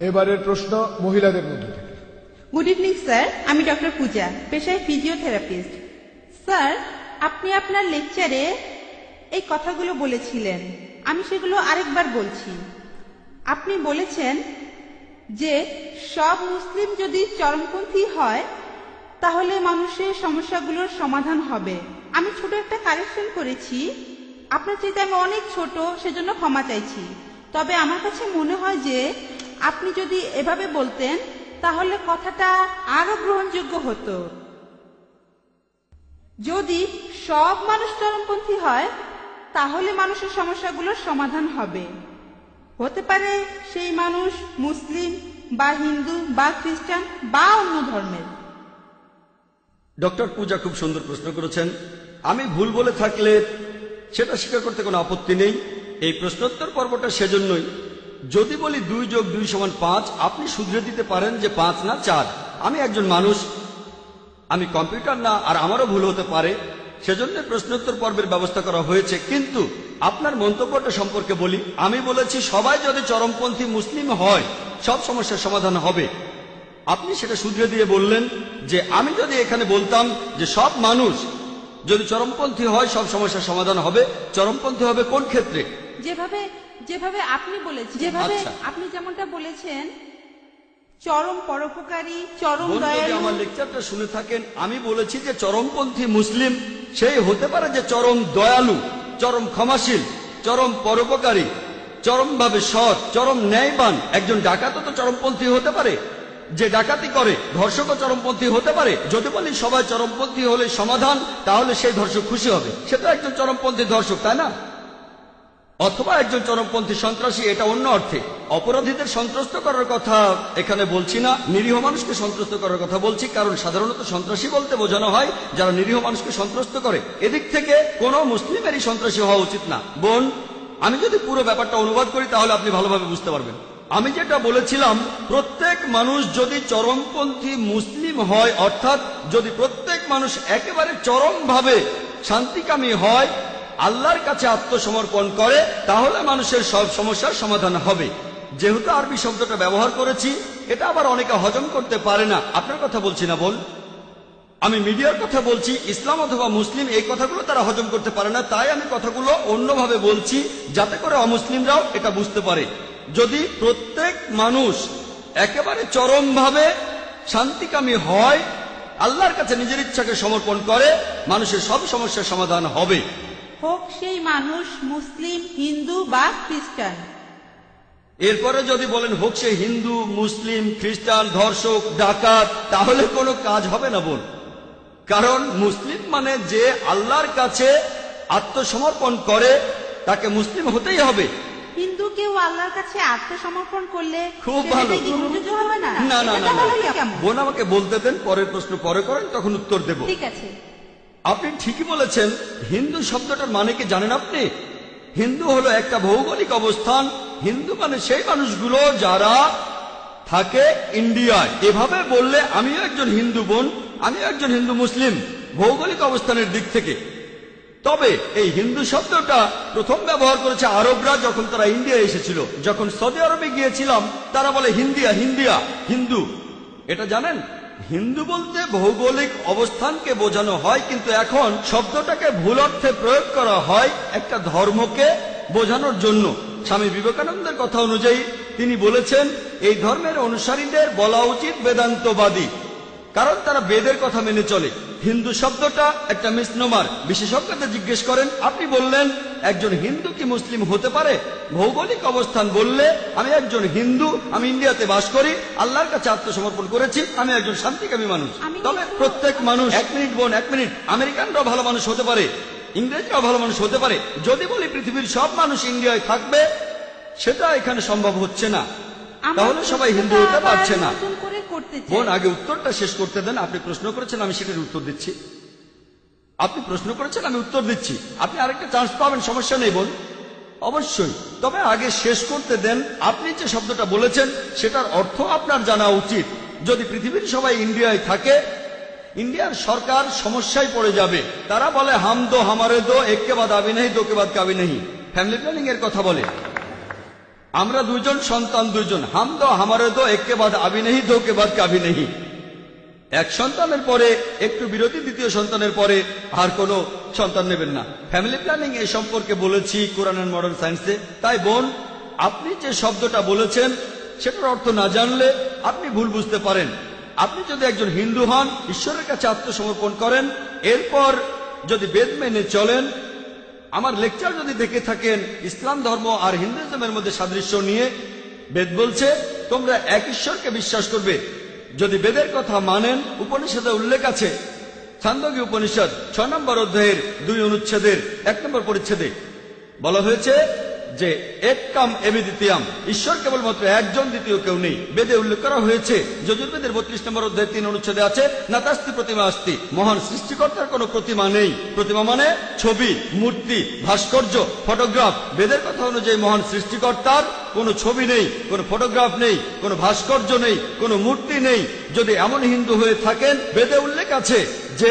এবারের প্রশ্ন মহিলাদের মধ্যে থেকে। গুড ইভিনিং স্যার, আমি ডক্টর পূজা, পেশায় ফিজিওথেরাপিস্ট। স্যার, আপনি আপনার লেকচারে এই কথাগুলো বলেছিলেন, আমি সেগুলো আরেকবার বলছি। আপনি বলেছেন যে সব মুসলিম যদি চরমপন্থী হয় তাহলে মানুষের সমস্যাগুলোর সমাধান হবে। আমি ছোট একটা কারেকশন করেছি, আপনার চাইতে আমি অনেক ছোট, সেজন্য ক্ষমা চাইছি। তবে আমার কাছে মনে হয় যে আপনি যদি এভাবে বলতেন তাহলে কথাটা আরো গ্রহণযোগ্য হতো। যদি সব মানুষ চরমপন্থী হয় তাহলে মানুষের সমস্যাগুলোর সমাধান হবে। হতে পারে সেই মানুষ মুসলিম বা হিন্দু বা খ্রিস্টান বা অন্য ধর্মের। ডক্টর পূজা খুব সুন্দর প্রশ্ন করেছেন। আমি ভুল বলে থাকলে সেটা স্বীকার করতে কোনো আপত্তি নেই। এই প্রশ্নোত্তর পর্বটা সেজন্যই, যদি বলি 2 যোগ 2 সমান 5, আপনি শুধরে দিতে পারেন যে 5 না 4। আমি একজন মানুষ, আমি কম্পিউটার না, আর আমারও ভুল হতে পারে, সেজন্য প্রশ্নোত্তর পর্বের ব্যবস্থা করা হয়েছে। কিন্তু আপনার মন্তব্যটা সম্পর্কে বলি, আমি বলেছি সবাই যদি চরমপন্থী মুসলিম হয় সব সমস্যার সমাধান হবে। আপনি সেটা শুধরে দিয়ে বললেন যে আমি যদি এখানে বলতাম যে সব মানুষ যদি চরমপন্থী হয় সব সমস্যার সমাধান হবে, চরমপন্থী হবে কোন ক্ষেত্রে? যেভাবে আপনি বলেছেন, যেভাবে আপনি যেমনটা বলেছেন, চরম পরোপকারী, চরম দয়ালু। আমার লেকচারটা শুনে থাকেন, আমি বলেছি যে চরমপন্থী মুসলিম সেই হতে পারে যে চরম দয়ালু, চরম ক্ষমাশীল, চরম পরোপকারী, চরমভাবে সৎ, চরম ন্যায়বান। একজন ডাকাতও তো চরমপন্থী হতে পারে, যে ডাকাতি করে ধর্ষকও চরমপন্থী হতে পারে। যদি বলি সবাই চরমপন্থী হলে সমাধান, তাহলে সেই ধর্ষক খুশি হবে, সেটা একজন চরমপন্থী ধর্ষক, তাই না? অথবা একজন চরমপন্থী সন্ত্রাসী, এটা অন্য অর্থে। অপরাধীদের সন্ত্রস্ত করার কথা এখানে বলছি না, নিরীহ মানুষকে সন্ত্রস্ত করার কথা বলছি, কারণ সাধারণত সন্ত্রাসী বলতে বোঝানো হয় যারা নিরীহ মানুষকে সন্ত্রস্ত করে। এদিক থেকে কোনো মুসলিমেরই সন্ত্রাসী হওয়া উচিত না। বোন, আমি যদি পুরো ব্যাপারটা অনুবাদ করি তাহলে আপনি ভালোভাবে বুঝতে পারবেন। আমি যেটা বলেছিলাম, প্রত্যেক মানুষ যদি চরমপন্থী মুসলিম হয়, অর্থাৎ যদি প্রত্যেক মানুষ একেবারে চরমভাবে শান্তিকামী হয়, আল্লাহর কাছে আত্মসমর্পণ করে, তাহলে মানুষের সব সমস্যার সমাধান হবে। যেহেতু আরবি শব্দটা ব্যবহার করেছি, এটা আবার অনেকে হজম করতে পারে না। আপনার কথা বলছি না বোন, আমি মিডিয়ার কথা বলছি। ইসলাম অথবা মুসলিম এই কথাগুলো তারা হজম করতে পারে না, তাই আমি কথাগুলো অন্যভাবে বলছি যাতে করে অমুসলিমরাও এটা বুঝতে পারে। যদি প্রত্যেক মানুষ একেবারে চরমভাবে শান্তিকামী হয়, আল্লাহর কাছে নিজের ইচ্ছাকে সমর্পণ করে, মানুষের সব সমস্যার সমাধান হবে। হোক সেই মানুষ মুসলিম, হিন্দু বা খ্রিস্টান। এরপরে যদি বলেন হোক সে হিন্দু, মুসলিম, খ্রিস্টান, ধর্ষক, ডাকাত, তাহলে কোনো কাজ হবে না বোন। কারণ মুসলিম মানে যে আল্লাহর কাছে আত্মসমর্পণ করে, তাকে মুসলিম হতেই হবে। হিন্দু কেউ আল্লাহর কাছে আত্মসমর্পণ করলে খুব ভালো। না না না, বোন আমাকে বলতে দেন, পরের প্রশ্ন পরে করেন, তখন উত্তর দেব। ঠিক আছে। আপনি ঠিকই বলেছেন। হিন্দু শব্দটার মানে কি জানেন আপনি? হিন্দু হলো একটা ভৌগোলিক অবস্থান। হিন্দু মানে সেই মানুষগুলো যারা থাকে ইন্ডিয়ায়। এভাবে বললে আমিও একজন হিন্দু বোন, আমিও একজন হিন্দু মুসলিম ভৌগোলিক অবস্থানের দিক থেকে। তবে এই হিন্দু শব্দটা প্রথম ব্যবহার করেছে আরবরা যখন তারা ইন্ডিয়া এসেছিল। যখন সৌদি আরবে গিয়েছিলাম তারা বলে হিন্দিয়া, হিন্দিয়া, হিন্দু। এটা জানেন, হিন্দু বলতে ভৌগোলিক অবস্থানকে বোঝানো হয়, কিন্তু এখন শব্দটাকে ভুল অর্থে প্রয়োগ করা হয় একটা ধর্মকে বোঝানোর জন্য। স্বামী বিবেকানন্দের কথা অনুযায়ী তিনি বলেছেন এই ধর্মের অনুসারীদের বলা উচিত বেদান্তবাদী, কারণ তারা বেদের কথা মেনে চলে। হিন্দু শব্দটা একটা মিসনোমার। বিশেষজ্ঞদের জিজ্ঞেস করেন, আপনি বললেন একজন হিন্দু কি মুসলিম হতে পারে? ভৌগোলিক অবস্থান বললে আমি একজন হিন্দু, আমি ইন্ডিয়াতে বাস করি, আল্লাহর কাছে আত্মসমর্পণ করেছি, আমি একজন শান্তিকামী মানুষ। তবে প্রত্যেক মানুষ, 1 মিনিট বোন, 1 মিনিট, আমেরিকানরাও ভালো মানুষ হতে পারে, ইংরেজরাও ভালো মানুষ হতে পারে। যদি বলি পৃথিবীর সব মানুষ ইন্ডিয়ায় থাকবে, সেটা এখানে সম্ভব হচ্ছে না, তাহলে সবাই হিন্দু হতে পারছে না। বোন, আগে উত্তরটা শেষ করতে দেন। আপনি প্রশ্ন করেছেন, আমি সেটার উত্তর দিচ্ছি। আপনি প্রশ্ন করেছেন, আমি উত্তর দিচ্ছি। আপনি আরেকটা চান্স পাবেন, সমস্যা নেই বোন, অবশ্যই। তবে আগে শেষ করতে দেন। আপনি যে শব্দটা বলেছেন সেটার অর্থ আপনার জানা উচিত। যদি পৃথিবীর সবাই ইন্ডিয়ায় থাকে, ইন্ডিয়ার সরকার সমস্যায় পড়ে যাবে। তারা বলে হাম দো হামারে দো, এক কে বাদ আবি নেই, দো কে বাদ কাবি নেই, ফ্যামিলি প্ল্যানিং এর কথা বলে। আমরা দুজন সন্তান, দুজন, হাম দো হামারে দো, এক কে বাদ আবি নেহি, দো কে বাদ কাবি নেহি। এক সন্তানের পরে একটু বিরতি, দ্বিতীয় সন্তানের পরে আর কোনো সন্তান নেবেন না। ফ্যামিলি প্ল্যানিং এই সম্পর্কে বলেছি কোরআন এন্ড মডার্ন সায়েন্সে। তাই বোন, আপনি যে শব্দটা বলেছেন সেটার অর্থ না জানলে আপনি ভুল বুঝতে পারেন। আপনি যদি একজন হিন্দু হন, ঈশ্বরের কাছে আত্মসমর্পণ করেন, এরপর যদি বেদ মেনে চলেন, আমার লেকচার যদি দেখে থাকেন ইসলাম ধর্ম আর হিন্দুইজমের মধ্যে সাদৃশ্য নিয়ে, বেদ বলছে তোমরা এক ঈশ্বরকে বিশ্বাস করবে। যদি বেদের কথা মানেন, উপনিষদে উল্লেখ আছে, ছান্দোগী উপনিষদ 6 নম্বর অধ্যায়ের 2 অনুচ্ছেদের 1 নম্বর পরিচ্ছেদে বলা হয়েছে যে এক কাম এবি দ্বিতীয়াম, ঈশ্বর কেবলমাত্র একজন, দ্বিতীয় কেউ নেই। বেদে উল্লেখ করা হয়েছে, যজুর্বেদের 32 নম্বর অধ্যায় 3 অনুচ্ছেদে আছে, নাতাস্তি প্রতিমা আস্তি, মহান সৃষ্টিকর্তার কোনো প্রতিমা নেই। প্রতিমা মানে ছবি, মূর্তি, ভাস্কর্য, ফটোগ্রাফ। বেদের কথা অনুযায়ী মহান সৃষ্টিকর্তার কোনো ছবি নেই, কোনো ফটোগ্রাফ নেই, কোনো ভাস্কর্য নেই, কোনো মূর্তি নেই। যদি এমন হিন্দু হয়ে থাকেন, বেদে উল্লেখ আছে যে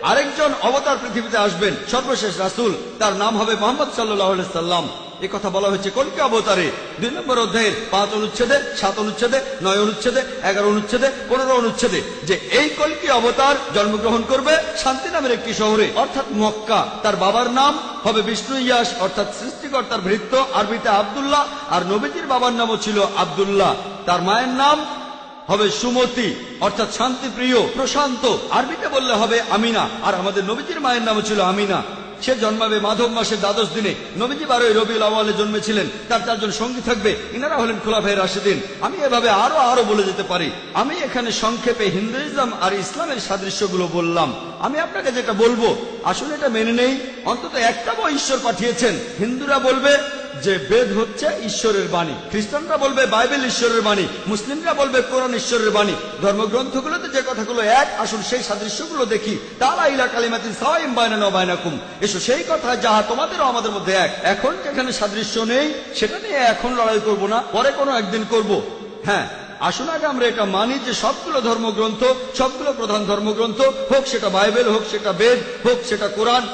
আরেকজন অবতার পৃথিবীতে আসবেন, সর্বশেষ রাসূল, তার নাম হবে মুহাম্মদ সাল্লাল্লাহু আলাইহি সাল্লাম। এই কথা বলা হয়েছে কল্কি অবতারে 2 নম্বর অধ্যায়ের 5 অনুচ্ছেদে, 7 অনুচ্ছেদে, 9 অনুচ্ছেদে, 11 অনুচ্ছেদে, 15 অনুচ্ছেদে, যে এই কল্কি অবতার জন্মগ্রহণ করবে শান্তি নামের একটি শহরে, অর্থাৎ মক্কা। তার বাবার নাম হবে বিষ্ণু ইয়াস, অর্থাৎ সৃষ্টিকর্তার ভৃত্য, আরবিতে আব্দুল্লাহ। আর নবীজির বাবার নামও ছিল আব্দুল্লাহ। তার মায়ের নাম হবে সুমতি, অর্থাৎ শান্তিপ্রিয়, প্রশান্ত। আরবিতে বললে হবে আমিনা। আর আমাদের নবীজির মায়ের নামও ছিল আমিনা। সে জন্মাবে মাধব মাসের 12 দিনে। নবীজি 12 রবিউল আউয়ালে জন্মেছিলেন। তার 4 জন সঙ্গী থাকবে, ইনারা হলেন খুলাফায়ে রাশিদিন। আমি এভাবে আরো বলে যেতে পারি। আমি এখানে সংক্ষেপে হিন্দুইজম আর ইসলামের সাদৃশ্যগুলো বললাম। আমি আপনাকে যেটা বলবো, আসলে এটা মেনে নেই। অন্তত একটা বই ঈশ্বর পাঠিয়েছেন। হিন্দুরা বলবে যে বেদ হচ্ছে ঈশ্বরের বাণী, খ্রিস্টানরা বলবে বাইবেল ঈশ্বরের বাণী, মুসলিমরা বলবে কোরআন ঈশ্বরের বাণী। ধর্মগ্রন্থগুলোতে যে কথাগুলো এক, আসুন সেই সাদৃশ্যগুলো দেখি। তাআলা ইলা কালিমাতিন সাওয়াইন বাইনানা ওয়া বাইনাকুম, এসো সেই কথা যাহা তোমাদেরও আমাদের মধ্যে এক। এখন যেখানে সাদৃশ্য নেই সেটা নিয়ে এখন লড়াই করব না, পরে কোনো একদিন করব। হ্যাঁ, আসুন আগে আমরা এটা মানি যে সবগুলো ধর্মগ্রন্থ, সবগুলো প্রধান ধর্মগ্রন্থ, হোক সেটা বাইবেল, হোক সেটা বেদ, হোক সেটা কোরআন,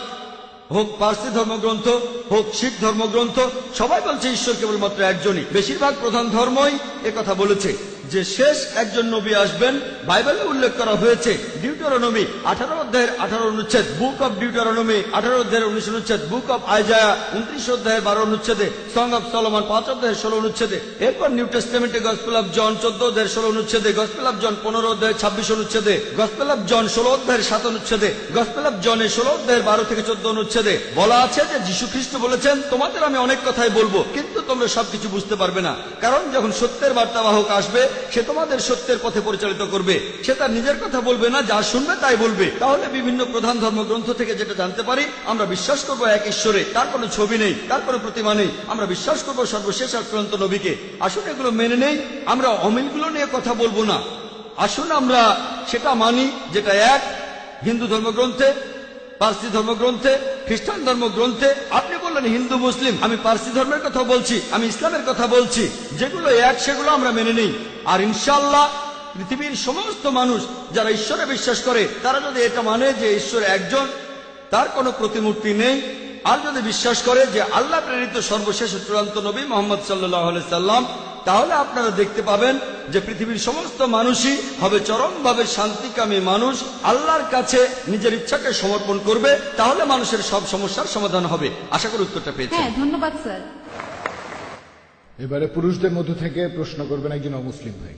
হোক পার্সি ধর্মগ্রন্থ, হোক শিখ ধর্মগ্রন্থ, সবাই বলছে ঈশ্বর কেবলমাত্র একজনই। বেশিরভাগ প্রধান ধর্মই একথা বলেছে যে শেষ একজন নবী আসবেন। বাইবেলে উল্লেখ করা হয়েছে ডিউটেরোনমি 18 অধ্যায়ের 18 অনুচ্ছেদ, বুক অব ডিউটেরোনমি 18 অধ্যায়ের 19 অনুচ্ছেদ, বুক অব আইজায়া 29 অধ্যায়ের 12 অনুচ্ছেদে, সং অব সলোমন 5 অধ্যায়ের 16 অনুচ্ছেদে। এরপর নিউ টেস্টামেন্টে গসপেল অব জন 14 অধ্যায়ের 16 অনুচ্ছেদে, গসপেল অব জন 15 অধ্যায়ের 26 অনুচ্ছেদে, গসপেল অব জন 16 অধ্যায়ের 7 অনুচ্ছেদে, গসপেল অব জনে 16 অধ্যায়ের 12 থেকে 14 অনুচ্ছেদে বলা আছে যে যীশু খ্রিস্ট বলেছেন, তোমাদের আমি অনেক কথাই বলবো, কিন্তু তোমরা সবকিছু বুঝতে পারবে না। কারণ যখন সত্যের বার্তাবাহক আসবে, সে তোমাদের সত্যের পথে পরিচালিত করবে। সে তার নিজের কথা বলবে না, যা শুনবে তাই বলবে। তাহলে বিভিন্ন প্রধান ধর্মগ্রন্থ থেকে যেটা জানতে পারি, আমরা বিশ্বাস করব এক ঈশ্বরে, তার কোনো ছবি নেই, তার কোনো প্রতিমা নেই। আমরা বিশ্বাস করব সর্বশেষ আর চূড়ান্ত নবীকে। আসুন এগুলো মেনে নেই, আমরা অমিলগুলো নিয়ে কথা বলবো না। আসুন আমরা সেটা মানি যেটা এক, হিন্দু ধর্মগ্রন্থে, পার্সি ধর্মগ্রন্থে, খ্রিস্টান ধর্মগ্রন্থে। আপনি বললেন হিন্দু মুসলিম, আমি পার্সি ধর্মের কথা বলছি, আমি ইসলামের কথা বলছি। যেগুলো এক সেগুলো আমরা মেনে নিই। আর ইনশাআল্লাহ পৃথিবীর সমস্ত মানুষ যারা ঈশ্বরে বিশ্বাস করে, তারা যদি এটা মানে যে ঈশ্বর একজন, তার কোনো প্রতিমূর্তি নেই, আর যদি বিশ্বাস করে যে আল্লাহ প্রেরিত সর্বশেষ চূড়ান্ত নবী মুহাম্মদ সাল্লাল্লাহু আলাইহি সাল্লাম, তাহলে আপনারা দেখতে পাবেন যে পৃথিবীর সমস্ত মানুষই হবে চরমভাবে শান্তিকামী মানুষ, আল্লাহর কাছে নিজের ইচ্ছাকে সমর্পণ করবে। তাহলে মানুষের সব সমস্যার সমাধান হবে। আশা করি উত্তরটা পেয়েছেন। হ্যাঁ, ধন্যবাদ স্যার। এবারে পুরুষদের মধ্য থেকে প্রশ্ন করবেন একজন অমুসলিম ভাই।